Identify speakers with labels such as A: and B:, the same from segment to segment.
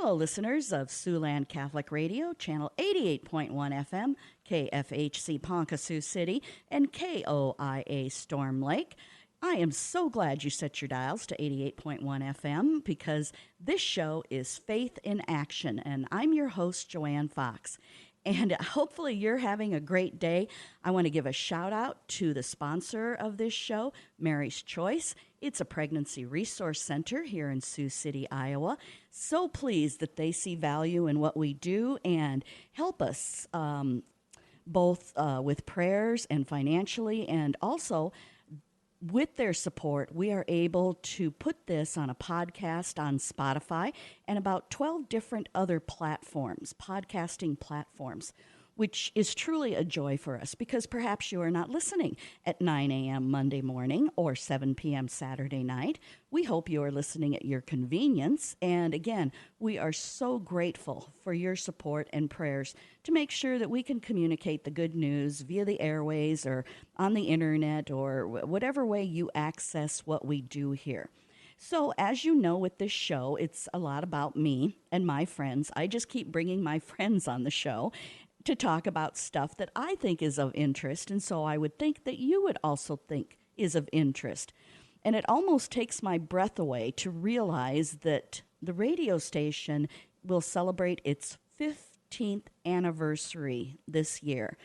A: Hello, listeners of Siouxland Catholic Radio, channel 88.1 FM, KFHC Ponca Sioux City, and KOIA Storm Lake. I am so glad you set your dials to 88.1 FM because this show is Faith in Action, and I'm your host, Joanne Fox. And hopefully you're having a great day. I want to give a shout out to the sponsor of this show, Mary's Choice. It's a pregnancy resource center here in Sioux City, Iowa. So pleased that they see value in what we do and help us both with prayers and financially, and also with their support, we are able to put this on a podcast on Spotify and about 12 different other platforms, podcasting platforms, which is truly a joy for us because perhaps you are not listening at 9 a.m. Monday morning or 7 p.m. Saturday night. We hope you are listening at your convenience. And again, we are so grateful for your support and prayers to make sure that we can communicate the good news via the airways or on the internet or whatever way you access what we do here. So as you know, with this show, it's a lot about me and my friends. I just keep bringing my friends on the show to talk about stuff that I think is of interest, and so I would think that you would also think is of interest. And it almost takes my breath away to realize that the radio station will celebrate its 15th anniversary this year.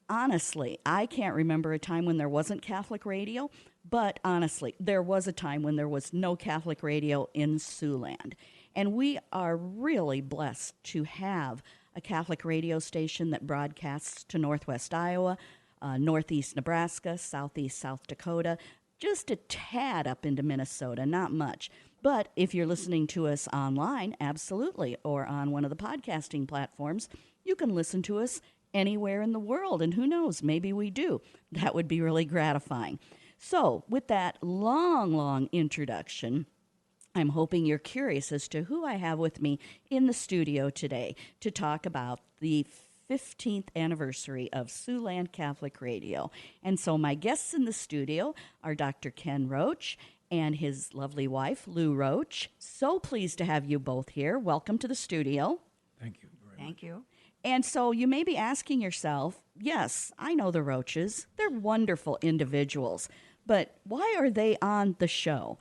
A: Honestly, I can't remember a time when there wasn't Catholic radio, but honestly, there was a time when there was no Catholic radio in Siouxland. And we are really blessed to have a Catholic radio station that broadcasts to Northwest Iowa, Northeast Nebraska, Southeast South Dakota, just a tad up into Minnesota, not much. But if you're listening to us online, absolutely, or on one of the podcasting platforms, you can listen to us anywhere in the world. And who knows, maybe we do. That would be really gratifying. So with that long introduction, I'm hoping you're curious as to who I have with me in the studio today to talk about the 15th anniversary of Siouxland Catholic Radio. And so my guests in the studio are Dr. Ken Roach and his lovely wife, Lou Roach. So pleased to have you both here. Welcome to the studio.
B: Thank you.
C: Thank you.
A: And so you may be asking yourself, yes, I know the Roaches. They're wonderful individuals, but why are they on the show?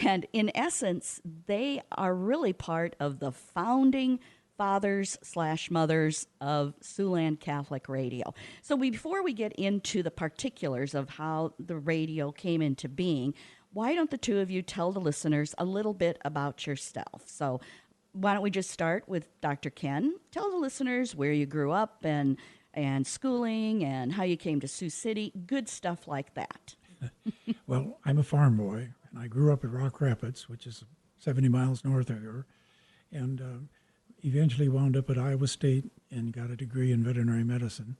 A: And in essence, they are really part of the founding fathers/mothers of Siouxland Catholic Radio. So before we get into the particulars of how the radio came into being, why don't the two of you tell the listeners a little bit about yourself? So why don't we just start with Dr. Ken? Tell the listeners where you grew up and schooling and how you came to Sioux City, good stuff like that.
B: Well, I'm a farm boy, and I grew up at Rock Rapids, which is 70 miles north of here, and eventually wound up at Iowa State and got a degree in veterinary medicine,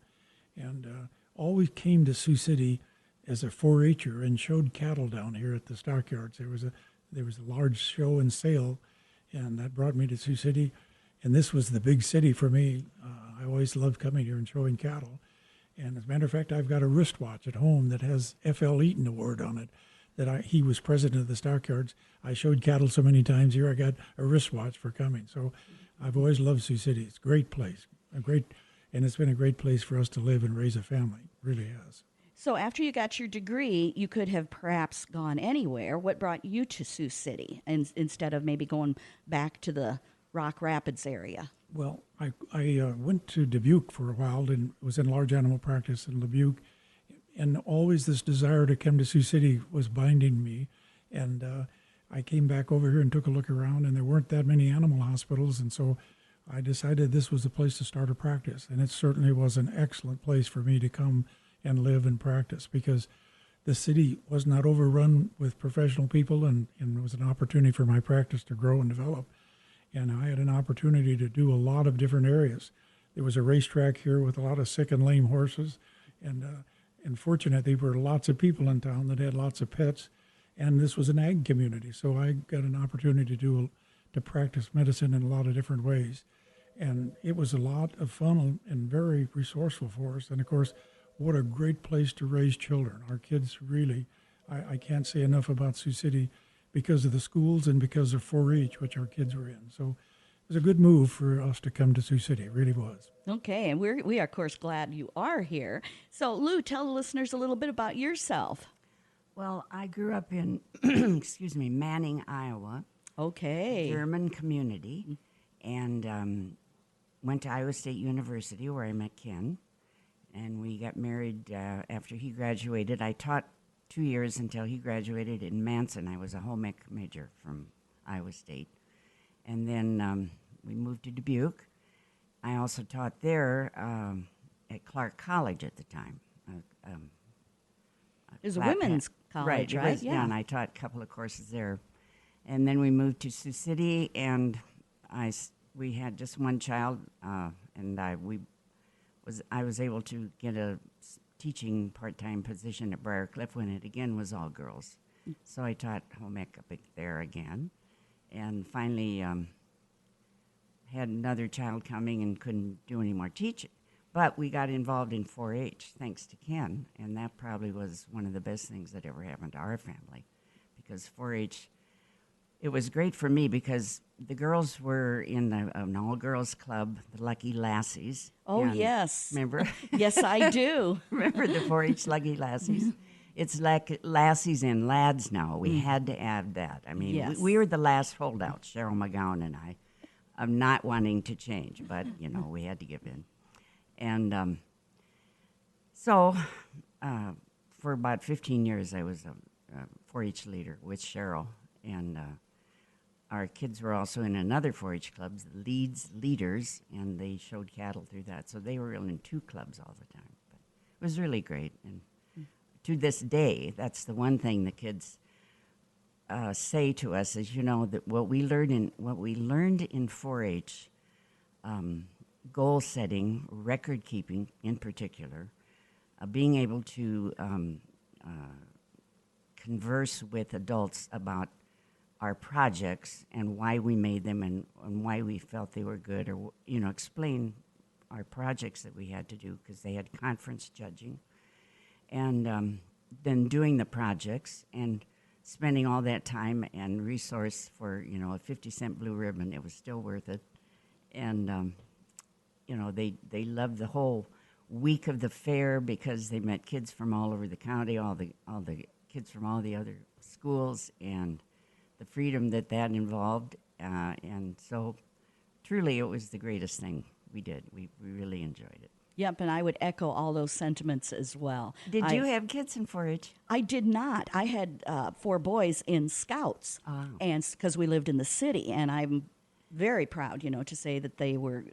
B: and always came to Sioux City as a 4-H'er and showed cattle down here at the stockyards. There was a large show and sale, and that brought me to Sioux City, and this was the big city for me. I always loved coming here and showing cattle. And as a matter of fact, I've got a wristwatch at home that has F.L. Eaton Award on it. He was president of the stockyards. I showed cattle so many times here, I got a wristwatch for coming. So I've always loved Sioux City. It's a great place, and it's been a great place for us to live and raise a family. It really has.
A: So after you got your degree, you could have perhaps gone anywhere. What brought you to Sioux City instead of maybe going back to the Rock Rapids area?
B: Well, I went to Dubuque for a while and was in large animal practice in Dubuque, and always this desire to come to Sioux City was binding me. And I came back over here and took a look around, and there weren't that many animal hospitals, and so I decided this was the place to start a practice. And it certainly was an excellent place for me to come and live and practice because the city was not overrun with professional people, and it was an opportunity for my practice to grow and develop. And I had an opportunity to do a lot of different areas. There was a racetrack here with a lot of sick and lame horses, and fortunately, there were lots of people in town that had lots of pets, and this was an ag community. So I got an opportunity to practice medicine in a lot of different ways, and it was a lot of fun and very resourceful for us. And of course, what a great place to raise children. Our kids really, I can't say enough about Sioux City because of the schools and because of 4-H, which our kids were in. So was a good move for us to come to Sioux City. It really was.
A: Okay, and we are, of course, glad you are here. So, Lou, tell the listeners a little bit about yourself.
C: Well, I grew up in, excuse me, Manning, Iowa,
A: Okay.
C: German community, and went to Iowa State University where I met Ken. And we got married after he graduated. I taught 2 years until he graduated in Manson. I was a home ec major from Iowa State. And then we moved to Dubuque. I also taught there at Clark College at the time.
A: It was a
C: Flat
A: women's
C: Hat.
A: college,
C: It
A: right?
C: was, yeah, and I taught a couple of courses there. And then we moved to Sioux City, and we had just one child, and I was able to get a teaching part-time position at Briarcliff when it again was all girls. So I taught home ec up there again, and finally had another child coming and couldn't do any more teaching. But we got involved in 4-H thanks to Ken, and that probably was one of the best things that ever happened to our family, because 4-H, it was great for me because the girls were in an all-girls club, the Lucky Lassies.
A: Oh,
C: and
A: yes.
C: Remember?
A: Yes, I do.
C: Remember the 4-H Lucky Lassies? It's like lassies and lads now. We had to add that. I mean,
A: Yes.
C: we were the last holdouts, Cheryl McGowan and I, of not wanting to change, but, we had to give in. And so for about 15 years, I was a 4-H leader with Cheryl, and our kids were also in another 4-H club, Leaders, and they showed cattle through that. So they were in 2 clubs all the time. But it was really great. And to this day, that's the one thing the kids say to us is, that what we learned in 4-H, goal setting, record keeping in particular, being able to converse with adults about our projects and why we made them and why we felt they were good, or explain our projects that we had to do, because they had conference judging, and then doing the projects and spending all that time and resource for a 50-cent blue ribbon. It was still worth it. And they loved the whole week of the fair because they met kids from all over the county, all the kids from all the other schools, and the freedom that involved. And so truly it was the greatest thing we did. We really enjoyed it.
A: Yep, and I would echo all those sentiments as well.
C: Did you have kids in 4-H?
A: I did not. I had 4 boys in Scouts, and because we lived in the city, and I'm very proud, to say that they were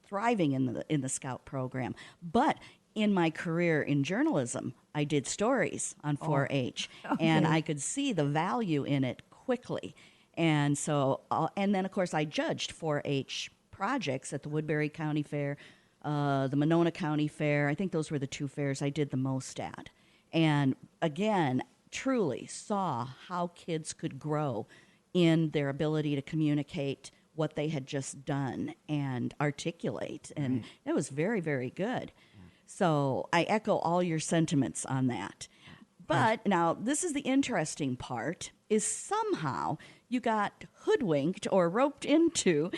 A: thriving in the Scout program. But in my career in journalism, I did stories on 4-H, and I could see the value in it quickly. And so, and then of course, I judged 4-H projects at the Woodbury County Fair, the Monona County Fair. I think those were the 2 fairs I did the most at. And again, truly saw how kids could grow in their ability to communicate what they had just done and articulate. And it was very, very good. Yeah. So I echo all your sentiments on that. But now this is the interesting part, is somehow you got hoodwinked or roped into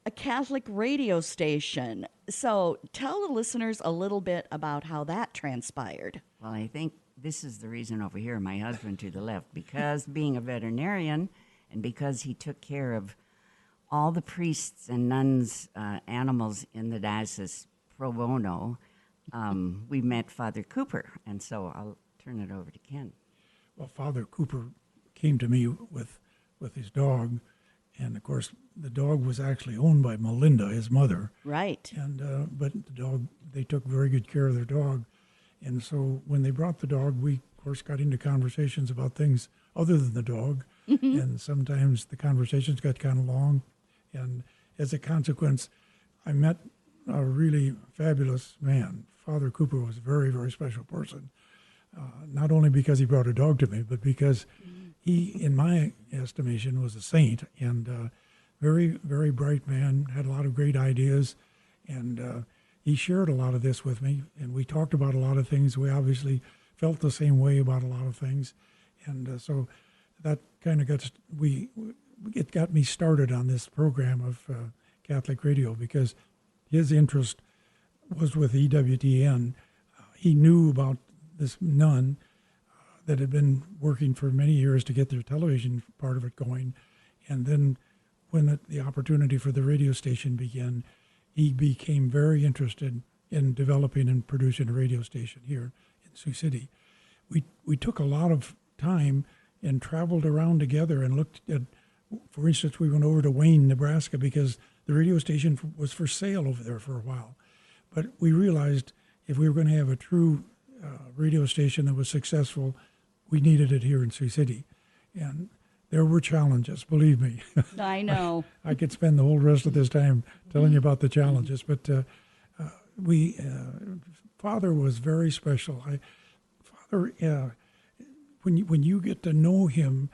A: a Catholic radio station. So tell the listeners a little bit about how that transpired.
C: Well, I think this is the reason over here, my husband to the left, because being a veterinarian and because he took care of all the priests and nuns' animals in the diocese pro bono, we met Father Cooper. And so I'll turn it over to Ken.
B: Well, Father Cooper came to me with his dog, and of course the dog was actually owned by Melinda, his mother.
A: Right.
B: And but the dog, they took very good care of their dog, and so when they brought the dog, we of course got into conversations about things other than the dog, and sometimes the conversations got kind of long, and as a consequence, I met a really fabulous man. Father Cooper was a very, very special person. Not only because he brought a dog to me, but because he, in my estimation, was a saint, and very, very bright man, had a lot of great ideas, and he shared a lot of this with me, and we talked about a lot of things. We obviously felt the same way about a lot of things, and so that kind of got, we it got me started on this program of Catholic radio because his interest was with EWTN. He knew about this nun that had been working for many years to get their television part of it going. And then when the opportunity for the radio station began, he became very interested in developing and producing a radio station here in Sioux City. We took a lot of time and traveled around together and looked at, for instance, we went over to Wayne, Nebraska, because the radio station was for sale over there for a while. But we realized if we were going to have a true radio station that was successful, we needed it here in Sioux City. And there were challenges, believe me.
A: I know.
B: I could spend the whole rest of this time telling you about the challenges, but Father was very special. Father, when you get to know him,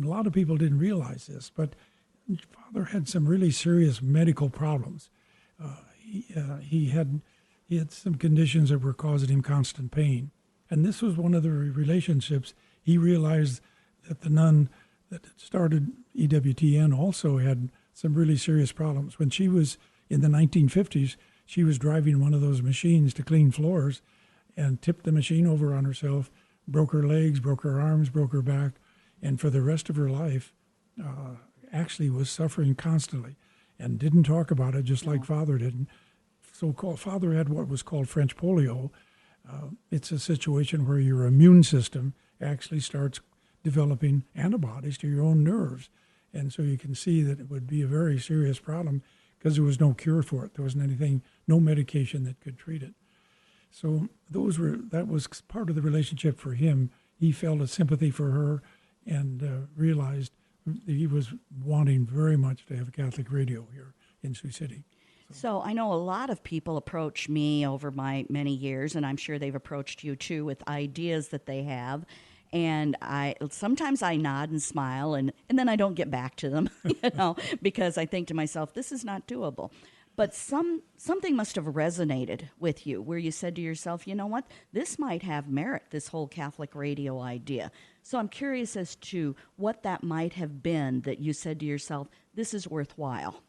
B: a lot of people didn't realize this, but Father had some really serious medical problems. He had some conditions that were causing him constant pain, and this was one of the relationships. He realized that the nun that started EWTN also had some really serious problems. When she was in the 1950s, she was driving one of those machines to clean floors and tipped the machine over on herself, broke her legs, broke her arms, broke her back, and for the rest of her life actually was suffering constantly and didn't talk about it, just like Father didn't. Father had what was called French polio. It's a situation where your immune system actually starts developing antibodies to your own nerves. And so you can see that it would be a very serious problem because there was no cure for it. There wasn't anything, no medication that could treat it. So that was part of the relationship for him. He felt a sympathy for her and realized that he was wanting very much to have Catholic radio here in Sioux City.
A: So I know a lot of people approach me over my many years, and I'm sure they've approached you too with ideas that they have. And sometimes I nod and smile, and then I don't get back to them, because I think to myself, this is not doable. But something must have resonated with you where you said to yourself, you know what, this might have merit, this whole Catholic radio idea. So I'm curious as to what that might have been that you said to yourself, this is worthwhile.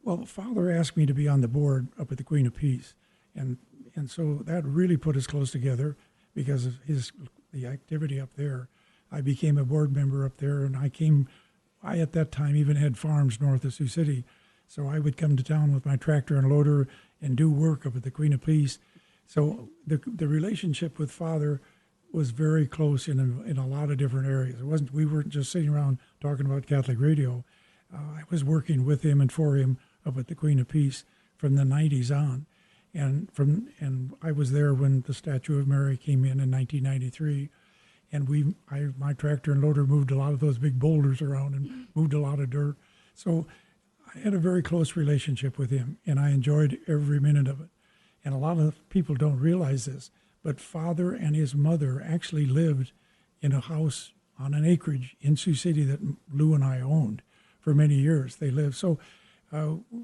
B: Well, Father asked me to be on the board up at the Queen of Peace, and so that really put us close together because of the activity up there. I became a board member up there, and I at that time even had farms north of Sioux City, so I would come to town with my tractor and loader and do work up at the Queen of Peace. So the relationship with Father was very close in a lot of different areas. We weren't just sitting around talking about Catholic radio. I was working with him and for him up at the Queen of Peace from the 90s on. And I was there when the Statue of Mary came in 1993. And my tractor and loader moved a lot of those big boulders around and moved a lot of dirt. So I had a very close relationship with him, and I enjoyed every minute of it. And a lot of people don't realize this, but Father and his mother actually lived in a house on an acreage in Sioux City that Lou and I owned for many years. They lived. So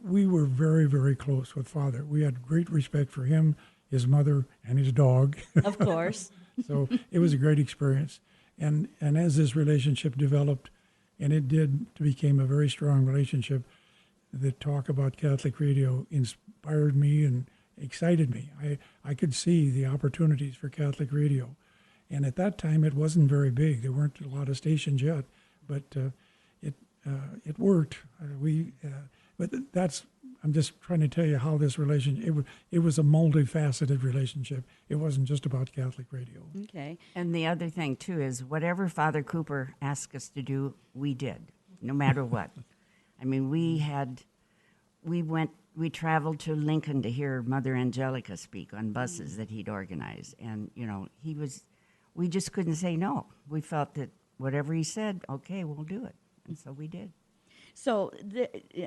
B: we were very, very close with Father. We had great respect for him, his mother, and his dog.
A: Of course.
B: So it was a great experience. And as this relationship developed, and it became a very strong relationship, the talk about Catholic radio inspired me and excited me. I could see the opportunities for Catholic radio. And at that time, it wasn't very big. There weren't a lot of stations yet, but it worked. But I'm just trying to tell you how this relationship, it was a multifaceted relationship. It wasn't just about Catholic radio.
A: Okay.
C: And the other thing, too, is whatever Father Cooper asked us to do, we did, no matter what. I mean, we traveled to Lincoln to hear Mother Angelica speak on buses that he'd organized. And, we just couldn't say no. We felt that whatever he said, okay, we'll do it. And so we did.
A: So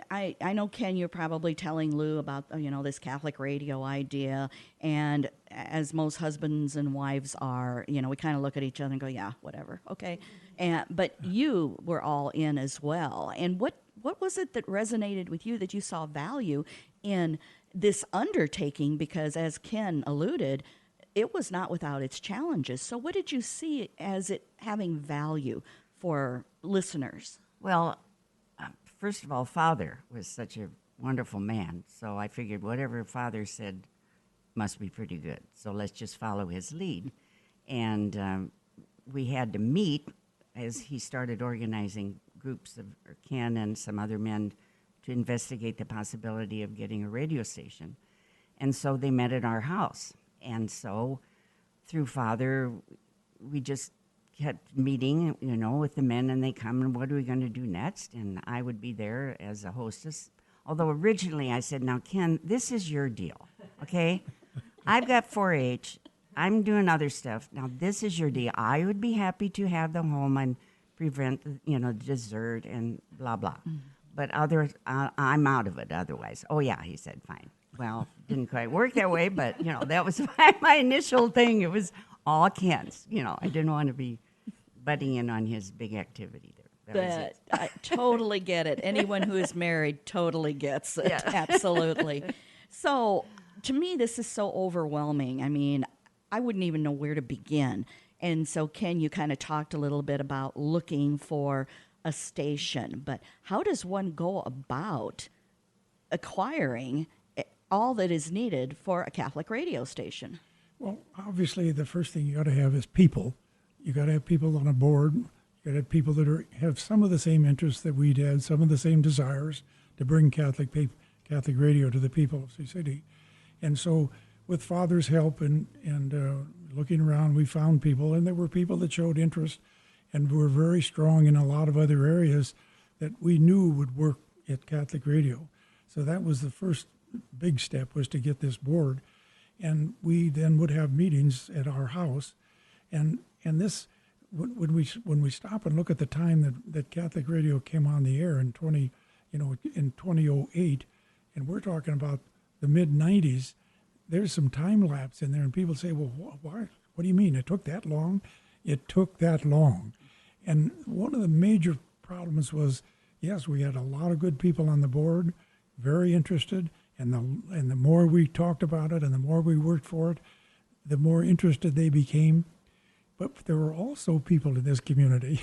A: I know, Ken, you're probably telling Lou about, this Catholic radio idea. And as most husbands and wives are, we kind of look at each other and go, yeah, whatever. Okay. But you were all in as well. And what was it that resonated with you that you saw value in this undertaking? Because as Ken alluded, it was not without its challenges. So what did you see as it having value for listeners?
C: Well, first of all, Father was such a wonderful man, so I figured whatever Father said must be pretty good. So let's just follow his lead. And we had to meet as he started organizing groups of Ken and some other men to investigate the possibility of getting a radio station. And so they met at our house. And so through Father, we just kept meeting, with the men, and they come, and what are we going to do next? And I would be there as a hostess. Although originally I said, now, Ken, this is your deal, okay? I've got 4-H. I'm doing other stuff. Now, this is your deal. I would be happy to have the home and prevent, dessert and blah, blah. But I'm out of it otherwise. Oh, yeah, he said, fine. Well, didn't quite work that way, but, that was my initial thing. It was all Ken's. I didn't want to be butting in on his big activity there. That was it.
A: I totally get it. Anyone who is married totally gets it.
C: Yeah.
A: Absolutely. So, to me, this is so overwhelming. I mean, I wouldn't even know where to begin. And so, Ken, you kind of talked a little bit about looking for a station, but how does one go about acquiring all that is needed for a Catholic radio station?
B: Well, obviously, the first thing you got to have is people. You got to have people on a board. You got to have people that have some of the same interests that we did, some of the same desires to bring Catholic radio to the people of Sioux City. And so, with Father's help and looking around, we found people, and there were people that showed interest and were very strong in a lot of other areas that we knew would work at Catholic radio. So that was the first big step, was to get this board. And we then would have meetings at our house. And this, when we stop and look at the time that Catholic radio came on the air in 2008, and we're talking about the mid-90s, there's some time lapse in there, and people say, well, why? What do you mean? It took that long? It took that long. And one of the major problems was, yes, we had a lot of good people on the board, very interested, and the more we talked about it and the more we worked for it, the more interested they became. But there were also people in this community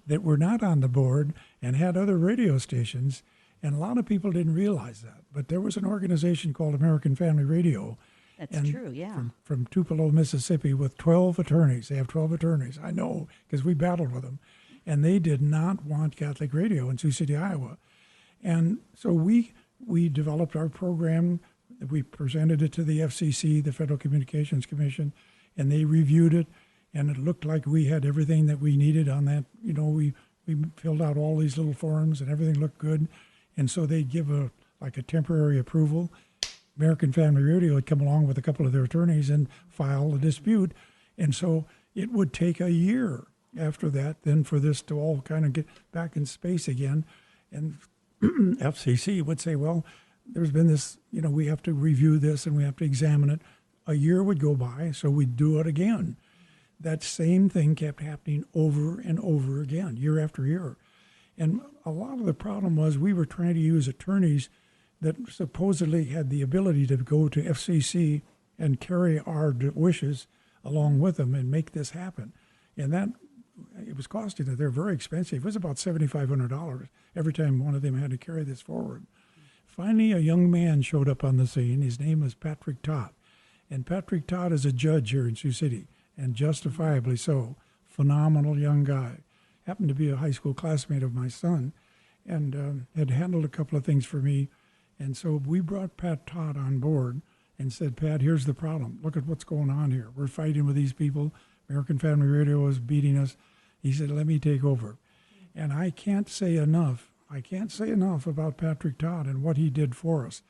B: that were not on the board and had other radio stations, and a lot of people didn't realize that. But there was an organization called American Family Radio.
A: That's true, yeah.
B: From Tupelo, Mississippi, with 12 attorneys. They have 12 attorneys. I know, because we battled with them. And they did not want Catholic radio in Sioux City, Iowa. And so we developed our program. We presented it to the FCC, the Federal Communications Commission, and they reviewed it. And it looked like we had everything that we needed on that. We filled out all these little forms, and everything looked good. And so they give a temporary approval. American Family Radio had come along with a couple of their attorneys and file a dispute. And so it would take a year after that then for this to all kind of get back in space again. And FCC would say, well, there's been this, we have to review this and we have to examine it. A year would go by, so we'd do it again. That same thing kept happening over and over again, year after year. And a lot of the problem was we were trying to use attorneys that supposedly had the ability to go to FCC and carry our wishes along with them and make this happen. And that, it was costing them. They're very expensive. It was about $7,500 every time one of them had to carry this forward. Finally, a young man showed up on the scene. His name was Patrick Todd. And Patrick Todd is a judge here in Sioux City, and justifiably so. Phenomenal young guy. Happened to be a high school classmate of my son, and had handled a couple of things for me. And so we brought Pat Todd on board and said, Pat, here's the problem. Look at what's going on here. We're fighting with these people. American Family Radio is beating us. He said, let me take over. And I can't say enough about Patrick Todd and what he did for us.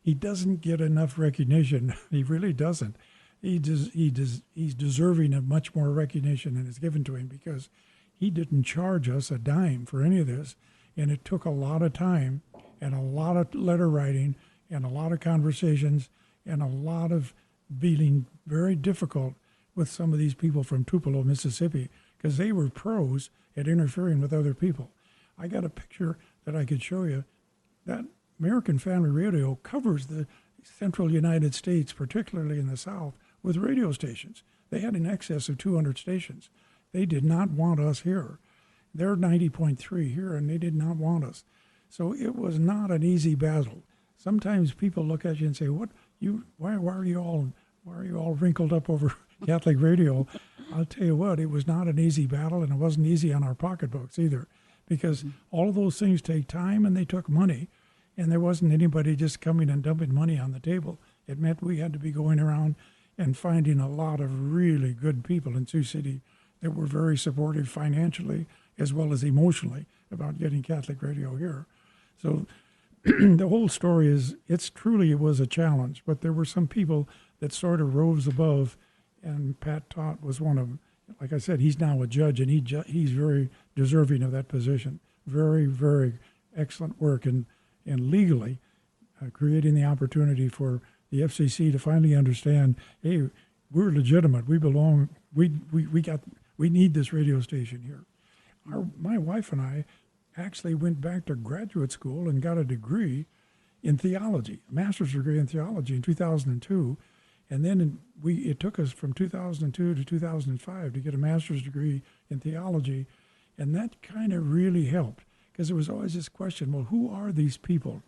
B: He doesn't get enough recognition. He really doesn't. He's deserving of much more recognition than is given to him, because he didn't charge us a dime for any of this. And it took a lot of time and a lot of letter writing and a lot of conversations and a lot of being very difficult with some of these people from Tupelo, Mississippi, because they were pros at interfering with other people. I got a picture that I could show you. That American Family Radio covers the central United States, particularly in the South, with radio stations. They had in excess of 200 stations. They did not want us here. They're 90.3 here, and they did not want us. So it was not an easy battle. Sometimes people look at you and say, why are you all wrinkled up over Catholic radio? I'll tell you what, it was not an easy battle, and it wasn't easy on our pocketbooks either, because all of those things take time and they took money, and there wasn't anybody just coming and dumping money on the table. It meant we had to be going around and finding a lot of really good people in Sioux City that were very supportive financially as well as emotionally about getting Catholic radio here. So the whole story is, it was a challenge, but there were some people that sort of rose above, and Pat Todd was one of them. Like I said, he's now a judge, and he's very deserving of that position. Very, very excellent work in legally creating the opportunity for the FCC to finally understand, hey, we're legitimate. We belong. We need this radio station here. My wife and I actually went back to graduate school and got a degree in theology, a master's degree in theology in 2002. And then it took us from 2002 to 2005 to get a master's degree in theology. And that kind of really helped, because there was always this question, well, who are these people?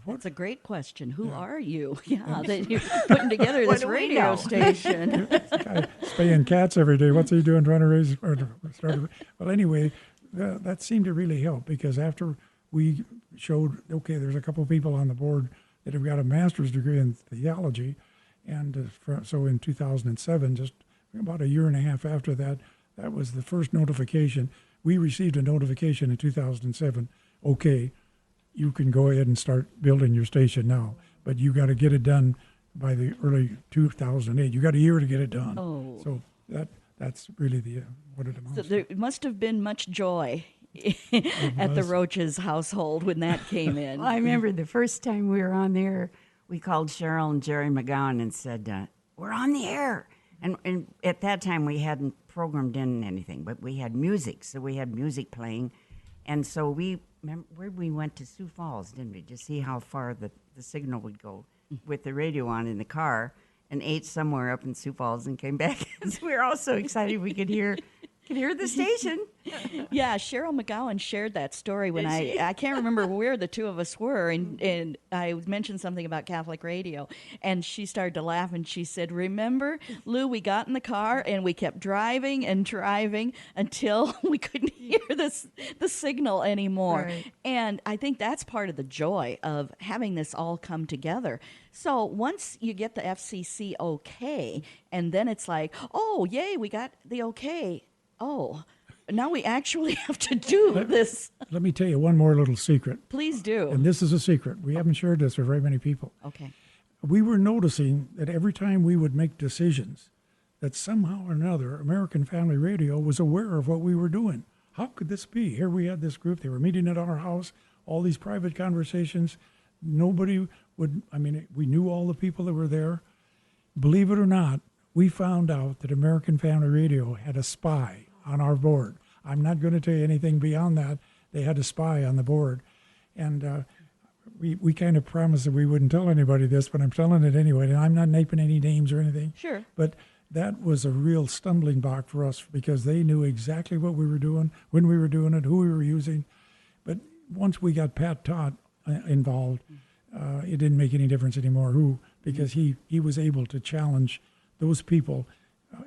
A: That's a great question. Who are you? Yeah, that you're putting together this radio station.
B: Guy spaying cats every day. What's he doing trying to raise or start? Well, anyway, that seemed to really help, because after we showed, okay, there's a couple of people on the board that have got a master's degree in theology, and so in 2007, just about a year and a half after that, that was the first notification. We received a notification in 2007, okay, you can go ahead and start building your station now, but you got to get it done by the early 2008. You got a year to get it done.
A: Oh.
B: So that's really what it amounts
A: So
B: to.
A: there must have been much joy at the Roaches' household when that came in.
C: Well, I remember the first time we were on the air, we called Cheryl and Jerry McGowan and said, we're on the air. And at that time, we hadn't programmed in anything, but we had music. So we had music playing. And so we went to Sioux Falls, didn't we, to see how far the signal would go with the radio on in the car, and ate somewhere up in Sioux Falls and came back. So we were all so excited we could hear the station.
A: Yeah, Cheryl McGowan shared that story when I can't remember where the two of us were, and I mentioned something about Catholic radio, and she started to laugh, and she said, remember, Lou, we got in the car and we kept driving and driving until we couldn't hear the signal anymore.
C: Right.
A: And I think that's part of the joy of having this all come together. So once you get the FCC okay, and then it's like, oh, yay, we got the okay. Oh, now we actually have to do this.
B: Let me tell you one more little secret.
A: Please do.
B: And this is a secret. We haven't shared this with very many people.
A: Okay.
B: We were noticing that every time we would make decisions, that somehow or another, American Family Radio was aware of what we were doing. How could this be? Here we had this group. They were meeting at our house, all these private conversations. Nobody would, we knew all the people that were there. Believe it or not, we found out that American Family Radio had a spy on our board. I'm not going to tell you anything beyond that. They had a spy on the board. And we kind of promised that we wouldn't tell anybody this, but I'm telling it anyway. And I'm not naming any names or anything.
A: Sure.
B: But that was a real stumbling block for us, because they knew exactly what we were doing, when we were doing it, who we were using. But once we got Pat Todd involved, it didn't make any difference anymore because he was able to challenge those people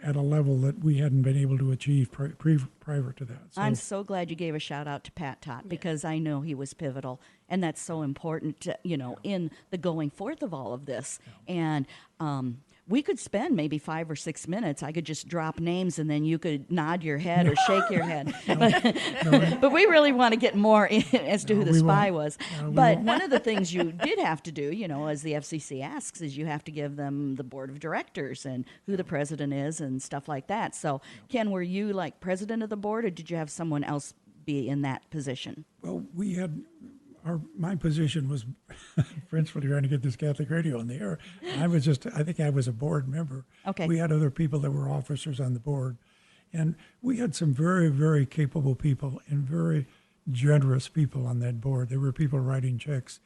B: at a level that we hadn't been able to achieve prior to that. So,
A: I'm so glad you gave a shout out to Pat Todd, because I know he was pivotal, and that's so important, in the going forth of all of this. Yeah. And we could spend maybe 5 or 6 minutes. I could just drop names, and then you could nod your head or shake your head. But we really want to get more in as to who the spy was. But one of the things you did have to do, as the FCC asks, is you have to give them the board of directors and who the president is and stuff like that. So, Ken, were you like president of the board, or did you have someone else be in that position?
B: Well, we had... my position was principally trying to get this Catholic radio on the air. I think I was a board member.
A: Okay.
B: We had other people that were officers on the board. And we had some very, very capable people and very generous people on that board. There were people writing checks.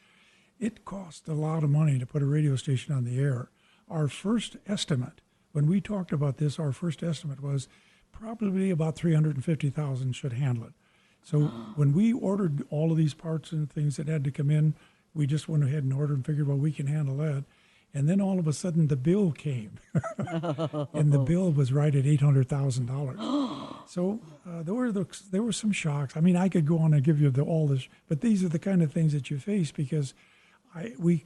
B: It cost a lot of money to put a radio station on the air. Our first estimate, when we talked about this, our first estimate was probably about $350,000 should handle it. So when we ordered all of these parts and things that had to come in, we just went ahead and ordered and figured, well, we can handle that. And then all of a sudden the bill came, and the bill was right at $800,000. So there were some shocks. I mean, I could go on and give you all this, but these are the kind of things that you face because we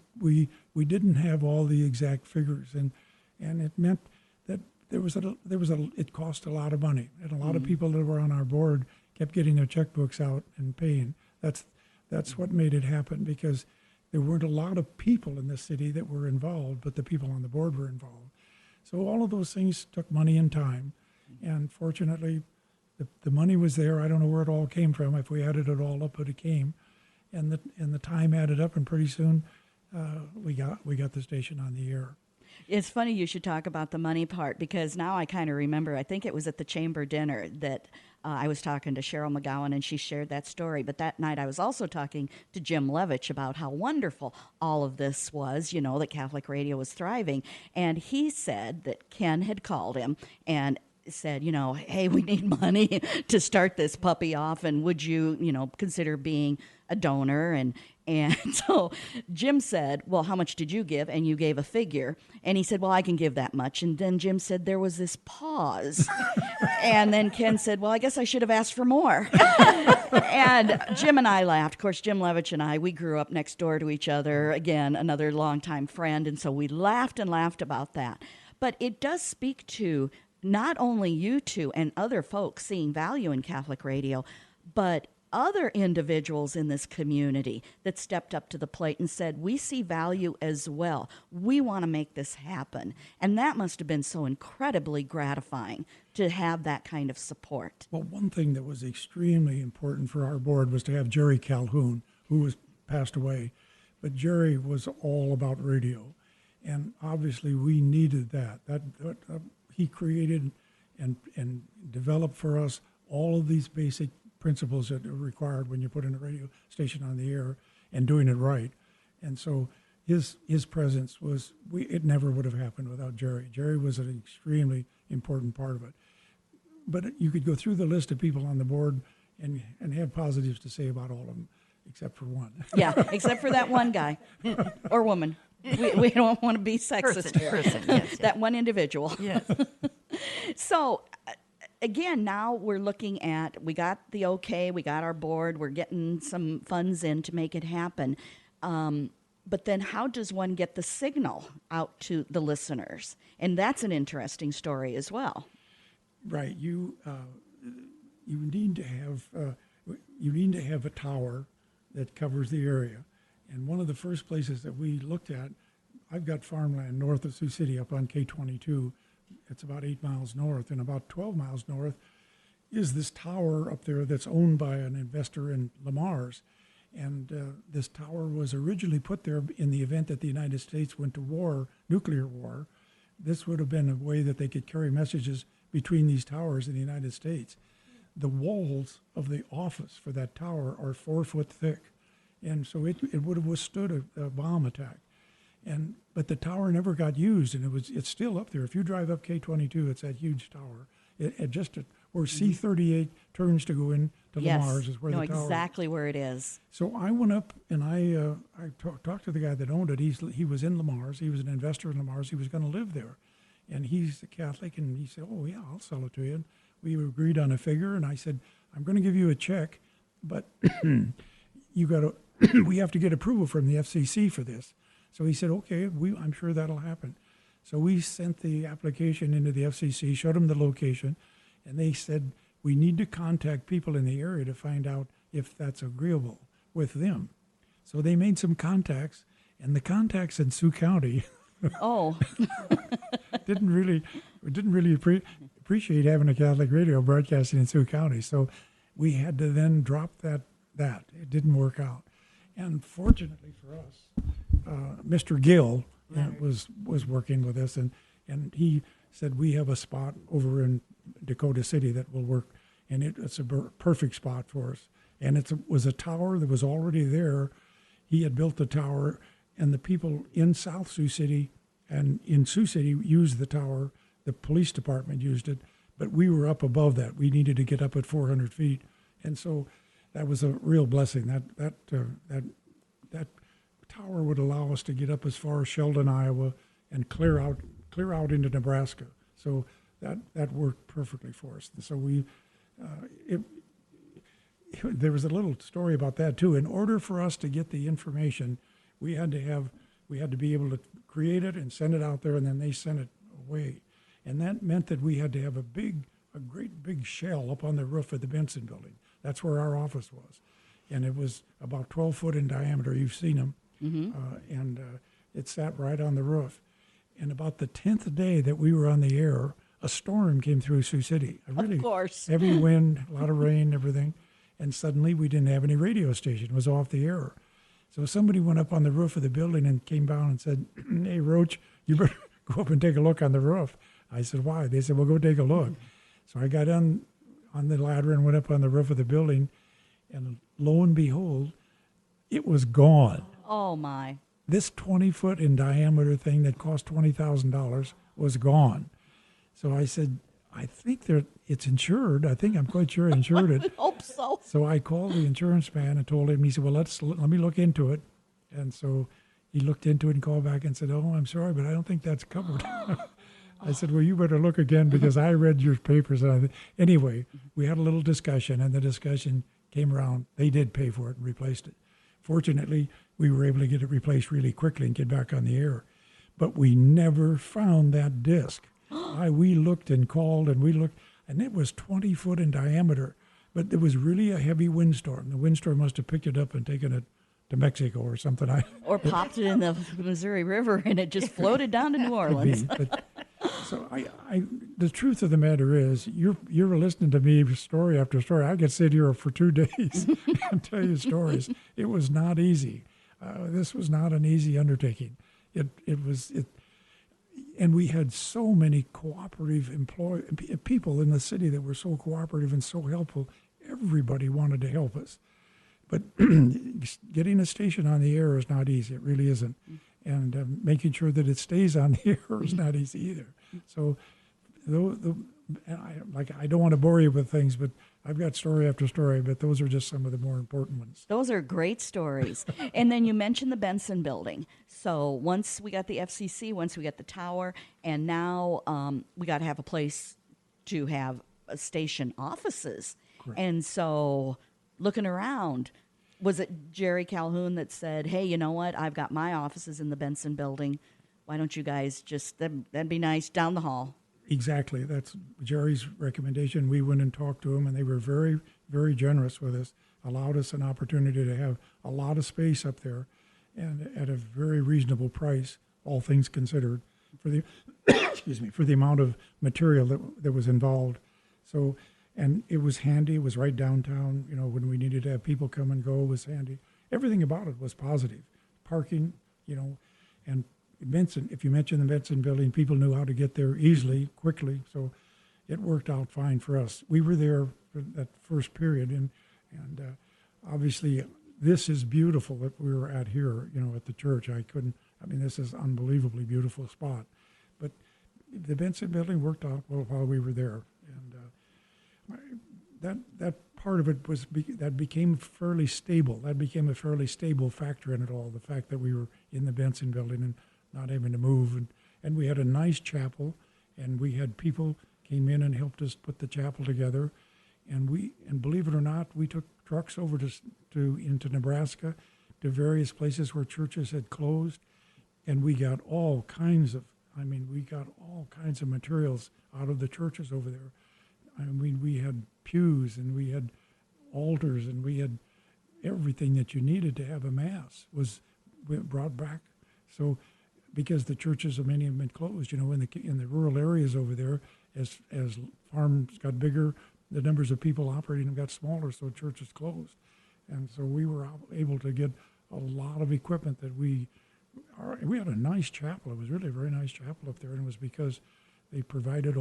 B: didn't have all the exact figures, and it meant that it cost a lot of money, and a lot of people that were on our board kept getting their checkbooks out and paying. That's what made it happen, because there weren't a lot of people in the city that were involved, but the people on the board were involved. So all of those things took money and time, and fortunately, the money was there. I don't know where it all came from. If we added it all up, but it came, and the time added up, and pretty soon we got the station on the air.
A: It's funny you should talk about the money part, because now I kind of remember, I think it was at the chamber dinner that I was talking to Cheryl McGowan and she shared that story. But that night I was also talking to Jim Levitch about how wonderful all of this was, that Catholic radio was thriving. And he said that Ken had called him and said, hey, we need money to start this puppy off, and would you, consider being a donor? And so Jim said, well, how much did you give? And you gave a figure. And he said, well, I can give that much. And then Jim said there was this pause. And then Ken said, well, I guess I should have asked for more. And Jim and I laughed. Of course, Jim Levitch and we grew up next door to each other. Again, another longtime friend. And so we laughed and laughed about that. But it does speak to not only you two and other folks seeing value in Catholic radio, but other individuals in this community that stepped up to the plate and said, we see value as well. We want to make this happen. And that must have been so incredibly gratifying to have that kind of support.
B: Well, one thing that was extremely important for our board was to have Jerry Calhoun, who was passed away. But Jerry was all about radio. And obviously we needed that. He created and developed for us all of these basic principles that are required when you put in a radio station on the air and doing it right. And so his presence it never would have happened without Jerry. Jerry was an extremely important part of it. But you could go through the list of people on the board and have positives to say about all of them, except for one.
A: Yeah, except for that one guy or woman. We don't want to be sexist here.
C: Yes,
A: that one individual.
C: yes.
A: So, again, now we're looking at, we got the okay, we got our board, we're getting some funds in to make it happen. But then how does one get the signal out to the listeners? And that's an interesting story as well.
B: Right. You need to have a tower that covers the area. And one of the first places that we looked at, I've got farmland north of Sioux City up on K-22. It's about 8 miles north, and about 12 miles north is this tower up there that's owned by an investor in Lamar's. And this tower was originally put there in the event that the United States went to war, nuclear war. This would have been a way that they could carry messages between these towers in the United States. The walls of the office for that tower are 4 foot thick. And so it would have withstood a bomb attack. But the tower never got used, and it's still up there. If you drive up K-22, it's that huge tower. Where C-38 turns to go in to Lamar's is where the tower
A: exactly where it is.
B: So I went up and I talked to the guy that owned it. He was in Lamar's. He was an investor in Lamar's. He was going to live there. And he's a Catholic, and he said, oh, yeah, I'll sell it to you. And we agreed on a figure, and I said, I'm going to give you a check, but we have to get approval from the FCC for this. So he said, okay, I'm sure that'll happen. So we sent the application into the FCC, showed them the location, and they said, we need to contact people in the area to find out if that's agreeable with them. So they made some contacts, and the contacts in Sioux County didn't really appreciate having a Catholic radio broadcasting in Sioux County. So we had to then drop that. It didn't work out. And fortunately for us, Mr. Gill was working with us, and he said, we have a spot over in Dakota City that will work, and it's a perfect spot for us. And it was a tower that was already there. He had built the tower, and the people in South Sioux City and in Sioux City used the tower. The police department used it, but we were up above that. We needed to get up at 400 feet. And so that was a real blessing. That tower would allow us to get up as far as Sheldon, Iowa, and clear out into Nebraska. So that worked perfectly for us. So there was a little story about that too. In order for us to get the information, we had to be able to create it and send it out there, and then they sent it away. And that meant that we had to have a great big shell up on the roof of the Benson building. That's where our office was. And it was about 12 foot in diameter. You've seen them. And it sat right on the roof. And about the 10th day that we were on the air, a storm came through Sioux City.
A: Of course.
B: Heavy wind, a lot of rain, everything. And suddenly we didn't have any radio station. It was off the air. So somebody went up on the roof of the building and came down and said, "Hey, Roach, you better go up and take a look on the roof." I said, "Why?" They said, "Well, go take a look." So I got on the ladder and went up on the roof of the building, and lo and behold, it was gone.
A: Oh, my.
B: This 20-foot in diameter thing that cost $20,000 was gone. So I said, "I think it's insured. I'm quite sure I insured it."
A: I hope so.
B: So I called the insurance man and told him. He said, "Well, let me look into it." And so he looked into it and called back and said, "Oh, I'm sorry, but I don't think that's covered." I said, "Well, you better look again because I read your papers." Anyway, we had a little discussion, and the discussion came around. They did pay for it and replaced it. Fortunately, we were able to get it replaced really quickly and get back on the air. But we never found that disc. We looked and called and we looked, and it was 20 foot in diameter. But there was really a heavy windstorm. The windstorm must have picked it up and taken it to Mexico or something.
A: Or popped it in the Missouri River and it just floated down to New Orleans.
B: So the truth of the matter is, you're listening to me story after story. I could sit here for 2 days and tell you stories. It was not easy. This was not an easy undertaking. And we had so many cooperative people in the city that were so cooperative and so helpful. Everybody wanted to help us. But getting a station on the air is not easy. It really isn't. And making sure that it stays on the air is not easy either. So, I don't want to bore you with things, but I've got story after story, but those are just some of the more important ones.
A: Those are great stories. And then you mentioned the Benson building. So once we got the FCC, once we got the tower, and now we got to have a place to have station offices.
B: Correct.
A: And so looking around, was it Jerry Calhoun that said, "Hey, you know what? I've got my offices in the Benson building. Why don't you guys that'd be nice, down the hall?"
B: Exactly. That's Jerry's recommendation. We went and talked to him, and they were very, very generous with us, allowed us an opportunity to have a lot of space up there and at a very reasonable price, all things considered, for the for the amount of material that was involved. So, and it was handy. It was right downtown. When we needed to have people come and go, it was handy. Everything about it was positive. Parking, and Benson, if you mentioned the Benson building, people knew how to get there easily, quickly. So it worked out fine for us. We were there for that first period, and obviously this is beautiful that we were at here, at the church. This is an unbelievably beautiful spot. But the Benson building worked out well while we were there. And that part of it that became fairly stable. That became a fairly stable factor in it all, the fact that we were in the Benson building and not having to move. And we had a nice chapel, and we had people came in and helped us put the chapel together. And believe it or not, we took trucks over into Nebraska to various places where churches had closed, and we got all kinds of materials out of the churches over there. We had pews, and we had altars, and we had everything that you needed to have a mass was brought back. So, because the churches, many have been closed, in the rural areas over there, as farms got bigger, the numbers of people operating them got smaller, so churches closed. And so we were able to get a lot of equipment that we had a nice chapel. It was really a very nice chapel up there, and it was because they provided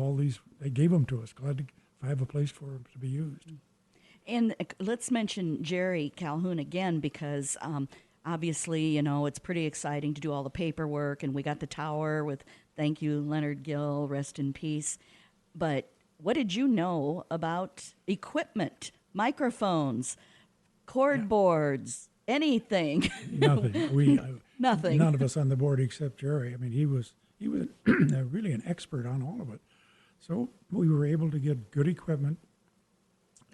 B: they gave them to us. Glad to have a place for them to be used.
A: And let's mention Jerry Calhoun again, because obviously, it's pretty exciting to do all the paperwork, and we got the tower with, thank you, Leonard Gill, rest in peace. But what did you know about equipment, microphones, cord boards, anything.
B: Nothing. We
A: Nothing.
B: None of us on the board except Jerry. I mean, he was really an expert on all of it. So we were able to get good equipment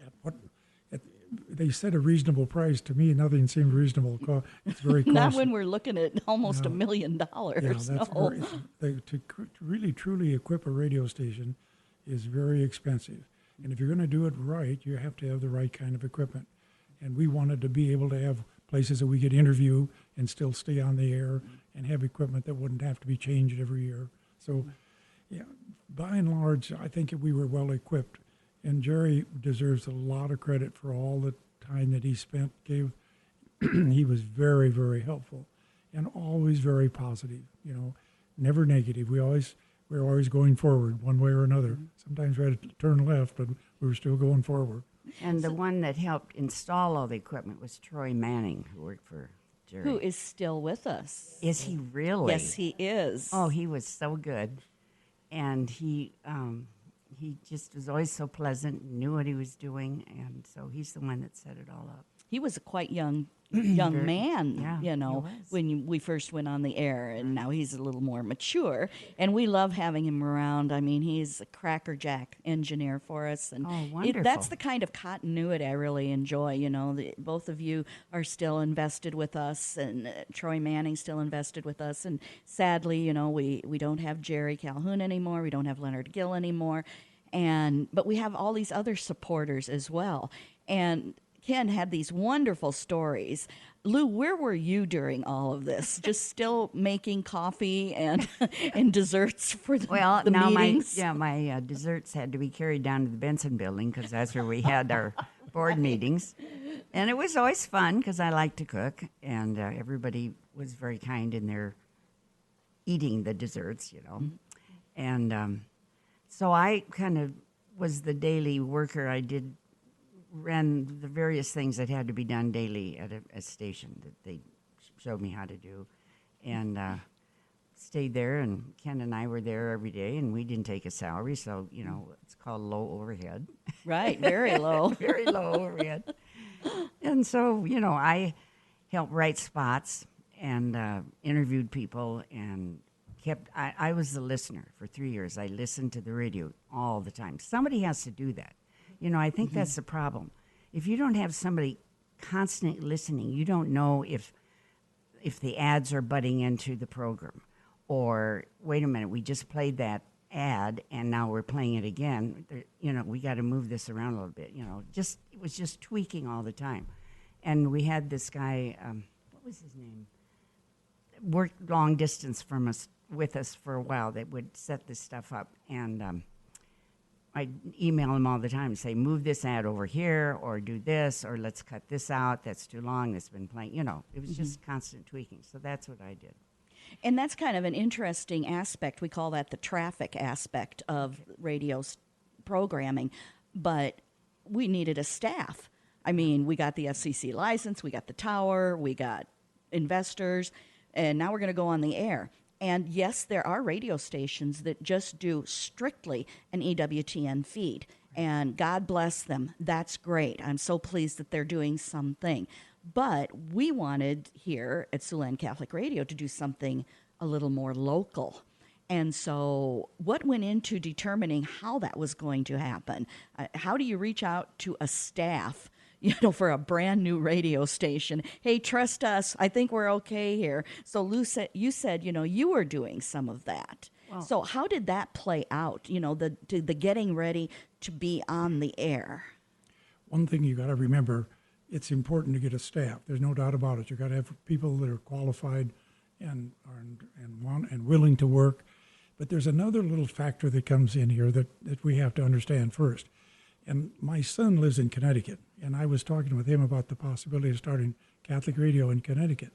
B: at what they said a reasonable price. To me, nothing seemed reasonable. It's very costly.
A: Not when we're looking at almost $1 million.
B: Yeah, that's
A: No.
B: to really truly equip a radio station is very expensive. And if you're going to do it right, you have to have the right kind of equipment. And we wanted to be able to have places that we could interview and still stay on the air and have equipment that wouldn't have to be changed every year. So, yeah, by and large, I think we were well equipped. And Jerry deserves a lot of credit for all the time that he spent. He was very, very helpful and always very positive, never negative. We were always going forward one way or another. Sometimes we had to turn left, but we were still going forward.
C: And the one that helped install all the equipment was Troy Manning, who worked for Jerry.
A: Who is still with us.
C: Is he really?
A: Yes, he is.
C: Oh, he was so good. And he just was always so pleasant, knew what he was doing, and so he's the one that set it all up.
A: He was a quite young man,
C: yeah, he was.
A: when we first went on the air, and now he's a little more mature, and we love having him around. I mean, he's a crackerjack engineer for us, and
C: wonderful.
A: That's the kind of continuity I really enjoy. Both of you are still invested with us, and Troy Manning's still invested with us, and sadly, we don't have Jerry Calhoun anymore, we don't have Leonard Gill anymore, but we have all these other supporters as well, and Ken had these wonderful stories. Lou, where were you during all of this? Just still making coffee and and desserts for the meetings?
C: My desserts had to be carried down to the Benson building because that's where we had our board meetings. And it was always fun because I like to cook, and everybody was very kind in their eating the desserts, Mm-hmm. And so I kind of was the daily worker. I ran the various things that had to be done daily at a station that they showed me how to do, and stayed there, and Ken and I were there every day, and we didn't take a salary, so it's called low overhead.
A: Right, very low.
C: Very low overhead. And so I helped write spots and interviewed people, and I was the listener for 3 years. I listened to the radio all the time. Somebody has to do that. I think that's the problem. If you don't have somebody constantly listening, you don't know if the ads are butting into the program, or wait a minute, we just played that ad and now we're playing it again. We got to move this around a little bit. It was just tweaking all the time. And we had this guy, what was his name? Worked long distance with us for a while. That would set this stuff up, and I'd email him all the time and say, move this ad over here, or do this, or let's cut this out. That's too long. That's been playing. It was just constant tweaking. So that's what I did.
A: And that's kind of an interesting aspect. We call that the traffic aspect of radio programming. But we needed a staff. I mean, we got the FCC license, we got the tower, we got investors, and now we're going to go on the air. And yes, there are radio stations that just do strictly an EWTN feed. And God bless them. That's great. I'm so pleased that they're doing something. But we wanted here at Siouxland Catholic Radio to do something a little more local. And so what went into determining how that was going to happen? How do you reach out to a staff for a brand new radio station? Hey, trust us. I think we're okay here. So Lou you said, you were doing some of that. Wow. So how did that play out? The getting ready to be on the air.
B: One thing you got to remember, it's important to get a staff. There's no doubt about it. You got to have people that are qualified and want and willing to work. But there's another little factor that comes in here that we have to understand first. And my son lives in Connecticut, and I was talking with him about the possibility of starting Catholic radio in Connecticut.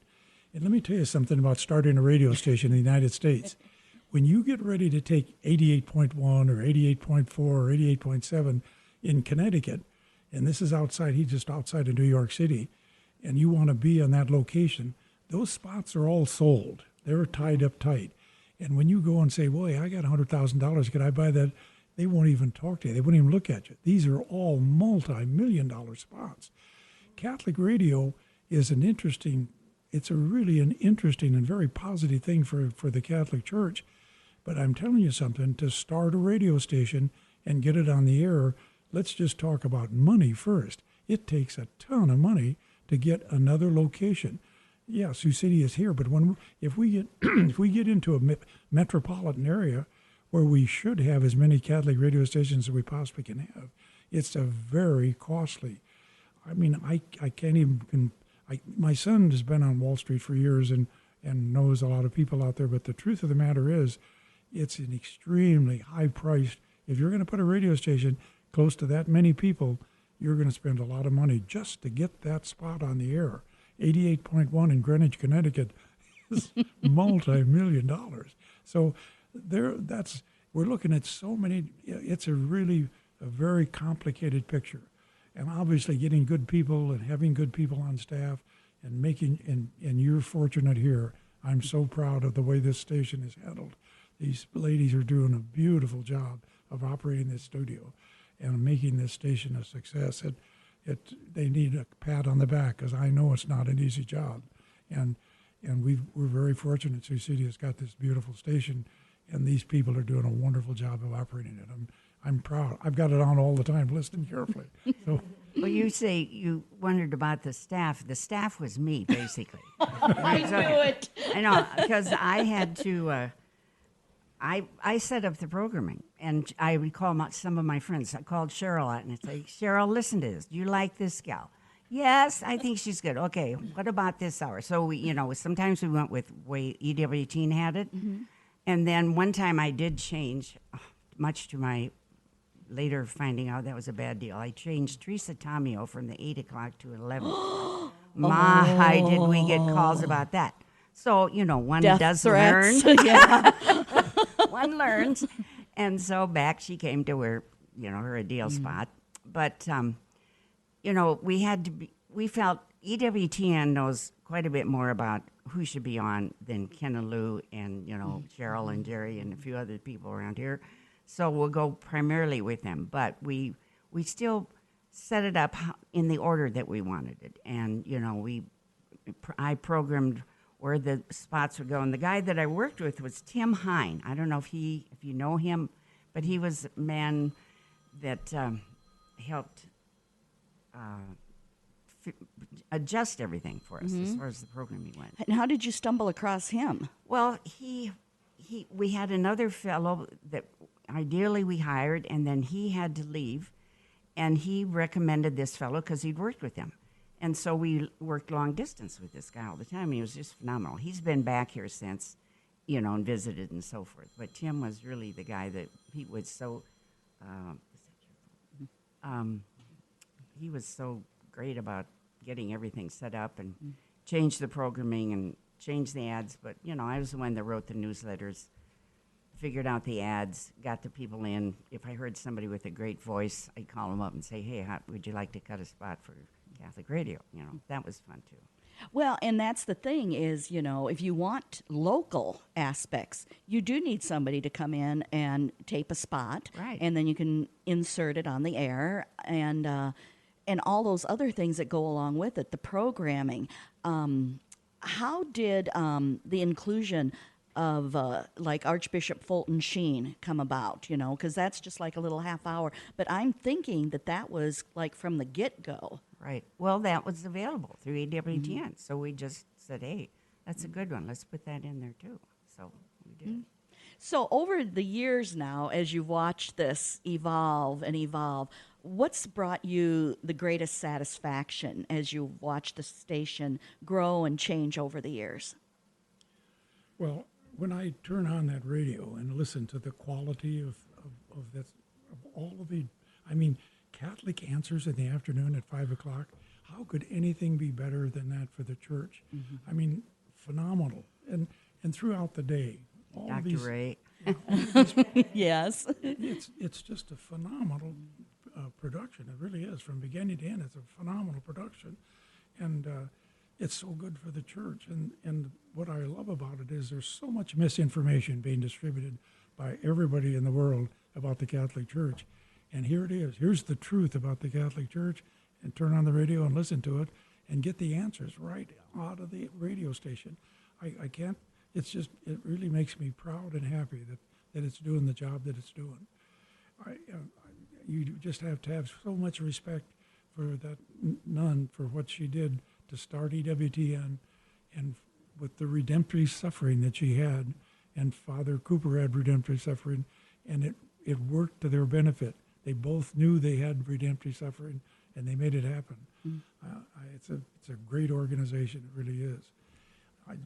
B: And let me tell you something about starting a radio station in the United States. When you get ready to take 88.1 or 88.4 or 88.7 in Connecticut, and this is he's just outside of New York City, and you want to be on that location, those spots are all sold. They're tied up tight. And when you go and say, boy, I got $100,000, could I buy that? They won't even talk to you. They won't even look at you. These are all multi-million-dollar spots. Catholic radio is it's really an interesting and very positive thing for the Catholic Church. But I'm telling you something, to start a radio station and get it on the air, let's just talk about money first. It takes a ton of money to get another location. Yeah, Sioux City is here, but if we get if we get into a metropolitan area where we should have as many Catholic radio stations as we possibly can have, it's a very costly. I mean, I can't even. My son has been on Wall Street for years and knows a lot of people out there, but the truth of the matter is, it's an extremely high-priced. If you're going to put a radio station close to that many people, you're going to spend a lot of money just to get that spot on the air. 88.1 in Greenwich, Connecticut is multi-million dollars. So we're looking at so many. It's a very complicated picture. And obviously getting good people and having good people on staff and and you're fortunate here. I'm so proud of the way this station is handled. These ladies are doing a beautiful job of operating this studio and making this station a success. They need a pat on the back, because I know it's not an easy job. And we're very fortunate Sioux City has got this beautiful station, and these people are doing a wonderful job of operating it. I'm proud. I've got it on all the time, listening carefully. So,
C: Well, you say you wondered about the staff. The staff was me, basically.
A: I knew it.
C: I know, because I had to. I set up the programming, and I recall some of my friends. I called Cheryl out and I'd say, "Cheryl, listen to this. Do you like this gal?" "Yes, I think she's good." "Okay, what about this hour?" So sometimes we went with way EWT had it, and then one time I did change, much to my later finding out that was a bad deal. I changed Teresa Tomeo from the 8 o'clock to 11. My, did we get calls about that. So, one
A: Death
C: does
A: threats.
C: learn.
A: Yeah.
C: One learns. And so back she came to her, her ideal spot. But, we felt EWTN knows quite a bit more about who should be on than Ken and Lou and, Cheryl and Jerry and a few other people around here. So we'll go primarily with them, but we still set it up in the order that we wanted it. And, I programmed where the spots would go. And the guy that I worked with was Tim Hine. I don't know if you know him, but he was a man that helped adjust everything for us as far as the programming went.
A: And how did you stumble across him?
C: Well, we had another fellow that ideally we hired, and then he had to leave, and he recommended this fellow because he'd worked with him. And so we worked long distance with this guy all the time. He was just phenomenal. He's been back here since, and visited and so forth. But Tim was really the guy that he was so, he was so great about getting everything set up and change the programming and change the ads. But, I was the one that wrote the newsletters, figured out the ads, got the people in. If I heard somebody with a great voice, I'd call them up and say, "Hey, would you like to cut a spot for Catholic radio?" That was fun too.
A: Well, and that's the thing is, if you want local aspects, you do need somebody to come in and tape a spot.
C: Right.
A: And then you can insert it on the air and all those other things that go along with it, the programming. How did the inclusion of like Archbishop Fulton Sheen come about, because that's just like a little half hour. But I'm thinking that was like from the get-go.
C: Right. Well, that was available through EWTN. So we just said, hey, that's a good one. Let's put that in there too. So we did.
A: So over the years now, as you've watched this evolve and evolve, what's brought you the greatest satisfaction as you watch the station grow and change over the years?
B: Well, when I turn on that radio and listen to the quality of all of the, Catholic answers in the afternoon at 5 o'clock, how could anything be better than that for the church?
C: Mm-hmm.
B: Phenomenal. And throughout the day. All
C: Dr.
B: these,
C: Ray.
A: Yes.
B: It's just a phenomenal production. It really is. From beginning to end, it's a phenomenal production. And it's so good for the church. And what I love about it is there's so much misinformation being distributed by everybody in the world about the Catholic Church. And here it is. Here's the truth about the Catholic Church, and turn on the radio and listen to it and get the answers right out of the radio station. I can't, it's just, it really makes me proud and happy that it's doing the job that it's doing. You just have to have so much respect for that nun, for what she did to start EWTN, and with the redemptive suffering that she had, and Father Cooper had redemptive suffering, and it worked to their benefit. They both knew they had redemptive suffering, and they made it happen. It's a great organization, it really is.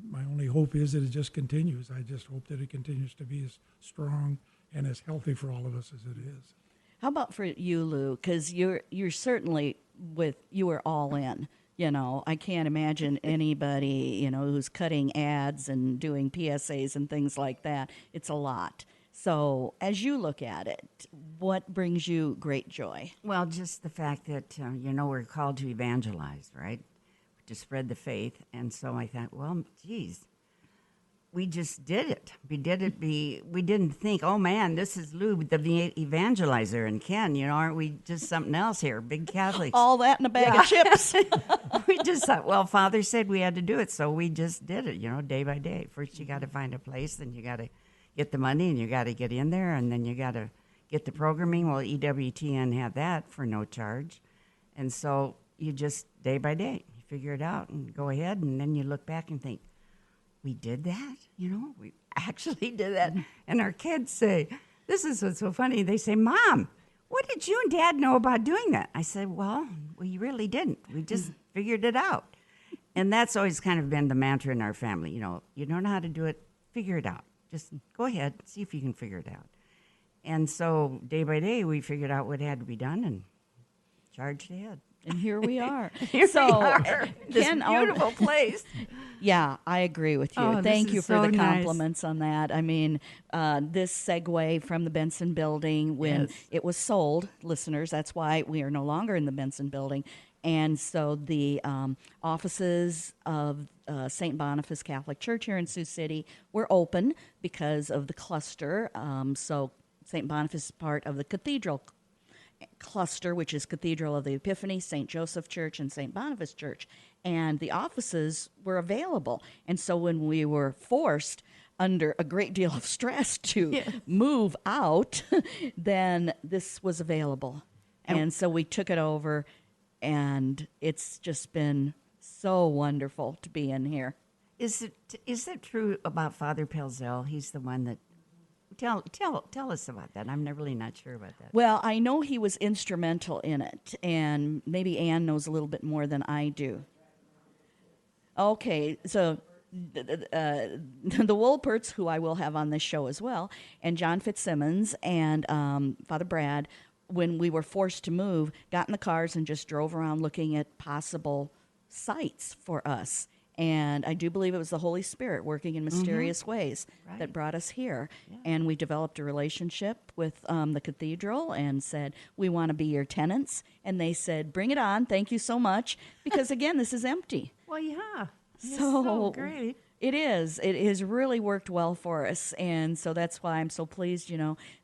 B: My only hope is that it just continues. I just hope that it continues to be as strong and as healthy for all of us as it is.
A: How about for you, Lou? Because you're certainly you were all in. You know, I can't imagine anybody, you know, who's cutting ads and doing PSAs and things like that. It's a lot. So as you look at it, what brings you great joy?
C: Well, just the fact that, we're called to evangelize, right? To spread the faith. And so I thought, well, geez, we just did it. We didn't think, oh man, this is Lou, the evangelizer, and Ken, aren't we just something else here, big Catholics?
A: All that in a bag of chips.
C: We just thought, well, Father said we had to do it, so we just did it, day by day. First you got to find a place, then you got to get the money, and you got to get in there, and then you got to get the programming. Well, EWTN had that for no charge. And so you just, day by day, you figure it out and go ahead, and then you look back and think, we did that? We actually did that. And our kids say, this is what's so funny. They say, Mom, what did you and Dad know about doing that? I said, well, we really didn't. We just figured it out. And that's always kind of been the mantra in our family. You don't know how to do it, figure it out. Just go ahead, see if you can figure it out. And so day by day, we figured out what had to be done and charged ahead.
A: And here we are.
C: Here we are. This beautiful place.
A: Yeah, I agree with you.
C: Oh,
A: Thank you for
C: so
A: the
C: nice.
A: compliments on that. I mean, this segue from the Benson building when it was sold, listeners, that's why we are no longer in the Benson building. And so the offices of St. Boniface Catholic Church here in Sioux City were open because of the cluster. So St. Boniface is part of the Cathedral cluster, which is Cathedral of the Epiphany, St. Joseph Church, and St. Boniface Church. And the offices were available. And so when we were forced under a great deal of stress to move out, then this was available. And so we took it over, and it's just been so wonderful to be in here.
C: Is it true about Father Pelzel? He's the one that Tell us about that. I'm really not sure about that.
A: Well, I know he was instrumental in it, and maybe Ann knows a little bit more than I do. Okay, so the Wolperts, who I will have on this show as well, and John Fitzsimmons and Father Brad, when we were forced to move, got in the cars and just drove around looking at possible sites for us. And I do believe it was the Holy Spirit working in mysterious ways that brought us here. Yeah. And we developed a relationship with the cathedral and said, we want to be your tenants. And they said, bring it on. Thank you so much. Because, again, this is empty.
C: Well, yeah. It's
A: so
C: great.
A: It is. It has really worked well for us. And so that's why I'm so pleased,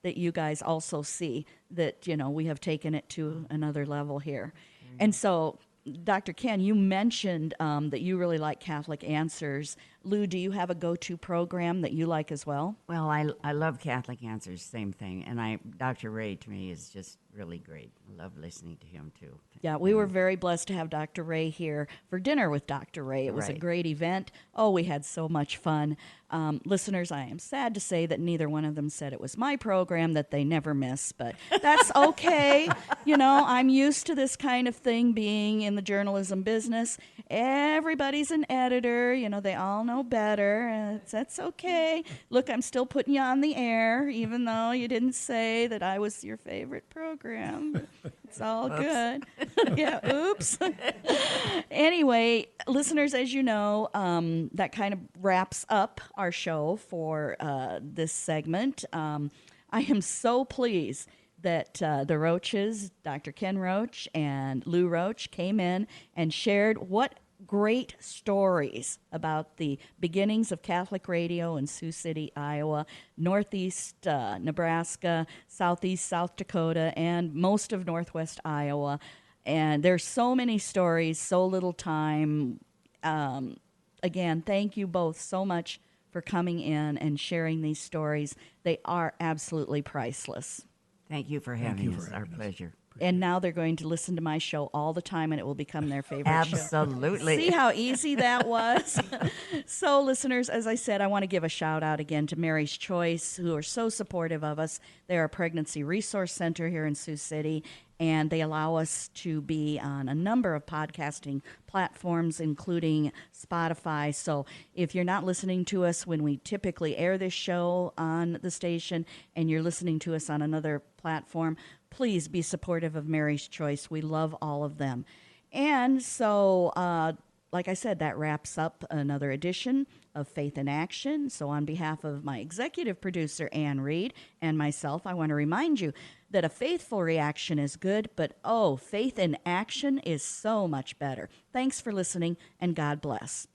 A: that you guys also see that, we have taken it to another level here. And so, Dr. Ken, you mentioned that you really like Catholic Answers. Lou, do you have a go-to program that you like as well?
C: Well, I love Catholic Answers, same thing. And Dr. Ray, to me, is just really great. I love listening to him, too.
A: Yeah, we were very blessed to have Dr. Ray here for dinner with Dr. Ray. It was a great event. Oh, we had so much fun. Listeners, I am sad to say that neither one of them said it was my program that they never miss, but that's okay. I'm used to this kind of thing being in the journalism business. Everybody's an editor. They all know better. That's okay. Look, I'm still putting you on the air, even though you didn't say that I was your favorite program. It's all good. Yeah, oops. Anyway, listeners, as you know, that kind of wraps up our show for this segment. I am so pleased that the Roaches, Dr. Ken Roach and Lou Roach, came in and shared what great stories about the beginnings of Catholic radio in Sioux City, Iowa, Northeast Nebraska, Southeast South Dakota, and most of Northwest Iowa. And there's so many stories, so little time. Again, thank you both so much for coming in and sharing these stories. They are absolutely priceless.
C: Thank you for
B: Thank
C: having
B: you
C: us.
B: for
C: Our
B: having us.
C: pleasure.
A: And now they're going to listen to my show all the time, and it will become their favorite show.
C: Absolutely.
A: See how easy that was? So, listeners, as I said, I want to give a shout out again to Mary's Choice, who are so supportive of us. They're a pregnancy resource center here in Sioux City, and they allow us to be on a number of podcasting platforms, including Spotify. So if you're not listening to us when we typically air this show on the station and you're listening to us on another platform, please be supportive of Mary's Choice. We love all of them. And so, like I said, that wraps up another edition of Faith in Action. So on behalf of my executive producer, Ann Reed, and myself, I want to remind you that a faithful reaction is good, but faith in action is so much better. Thanks for listening, and God bless.